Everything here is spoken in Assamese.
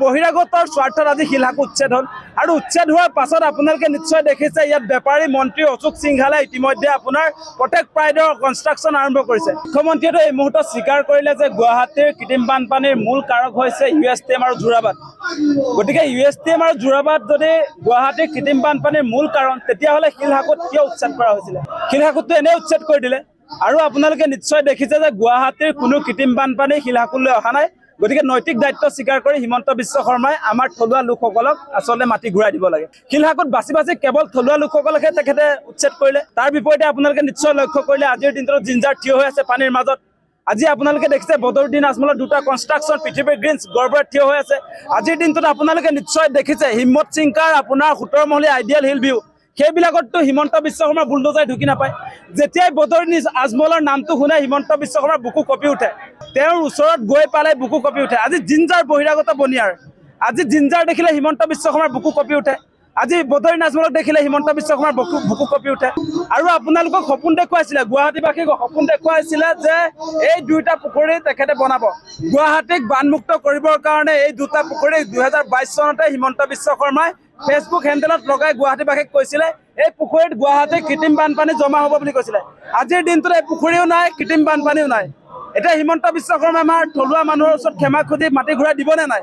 বহিৰাগতৰ স্বাৰ্থত আজি শিলহাকু উচ্ছেদ হ'ল আৰু উচ্ছেদ হোৱাৰ পাছত আপোনালোকে নিশ্চয় দেখিছে ইয়াত বেপাৰী মন্ত্ৰী অশোক সিংঘালে ইতিমধ্যে আপোনাৰ প্ৰটেক্ট প্ৰাইডৰ কনষ্ট্ৰাকশ্যন আৰম্ভ কৰিছে। মুখ্যমন্ত্ৰীয়ে এই মুহূৰ্তত স্বীকাৰ কৰিলে যে গুৱাহাটীৰ কৃত্ৰিম বানপানীৰ মূল কাৰক হৈছে USTM আৰু যোৰাবাট। গতিকে USTM আৰু যোৰাবাট যদি গুৱাহাটীৰ কৃত্ৰিম বানপানীৰ মূল কাৰণ, তেতিয়াহ'লে শিলহাকুত কিয় উচ্ছেদ কৰা হৈছিলে? শিলহাকুতটো এনেই উচ্ছেদ কৰি দিলে। আৰু আপোনালোকে নিশ্চয় দেখিছে যে গুৱাহাটীৰ কোনো কৃত্ৰিম বানপানী শিলহাকুলৈ অহা নাই। গতিকে নৈতিক দায়িত্ব স্বীকাৰ কৰি হিমন্ত বিশ্ব শৰ্মাই আমাৰ থলুৱা লোকসকলক আচলতে মাটি ঘূৰাই দিব লাগে। শিলহাকুত বাছি বাছি কেৱল থলুৱা লোকসকলকহে তেখেতে উচ্ছেদ কৰিলে। তাৰ বিপৰীতে আপোনালোকে নিশ্চয় লক্ষ্য কৰিলে আজিৰ দিনটোত জিঞ্জাৰ থিয় হৈ আছে পানীৰ মাজত। আজি আপোনালোকে দেখিছে বদৰুদ্দিন আজমলৰ দুটা কনষ্ট্ৰাকশ্যন পৃথিৱীৰ গ্ৰীণছ গড়বড়াত থিয় হৈ আছে। আজিৰ দিনটোত আপোনালোকে নিশ্চয় দেখিছে হিম্মত চিংকাৰ আপোনাৰ 17 মহলীয়া ideal hill view, সেইবিলাকততো Himanta Biswa শৰ্মাৰ বুলডোজাৰে ঢুকি নাপায়। যেতিয়াই বদৰুদ্দিন আজমলৰ নামটো শুনে হিমন্ত বিশ্ব শৰ্মাৰ বুকু কঁপি উঠে, তেওঁৰ ওচৰত গৈ পালে বুকু কঁপি উঠে। আজি জিঞ্জাৰ বহিৰাগত বনিয়াৰ, আজি জিঞ্জাৰ দেখিলে হিমন্ত বিশ্ব শৰ্মাৰ বুকু কঁপি উঠে। আজি বদৰুদ্দিন আজমলক দেখিলে হিমন্ত বিশ্ব শৰ্মাৰ বুকু কঁপি উঠে। আৰু আপোনালোকক সপোন দেখুৱাইছিলে, গুৱাহাটীবাসীক সপোন দেখুৱাইছিলে যে এই দুটা পুখুৰী তেখেতে বনাব। গুৱাহাটীক বানমুক্ত কৰিবৰ কাৰণে এই দুটা পুখুৰী 2022 চনতে হিমন্ত বিশ্ব শৰ্মাই ফেচবুক হেণ্ডেলত লগাই গুৱাহাটীবাসীক কৈছিলে এই পুখুৰীত গুৱাহাটীৰ কৃত্ৰিম বানপানী জমা হ'ব বুলি কৈছিলে। আজিৰ দিনটোত এই পুখুৰীও নাই, কৃত্ৰিম বানপানীও নাই। এতিয়া হিমন্ত বিশ্ব শৰ্মাই আমাৰ থলুৱা মানুহৰ ওচৰত ক্ষমা খুজি মাটি ঘূৰাই দিবনে নাই?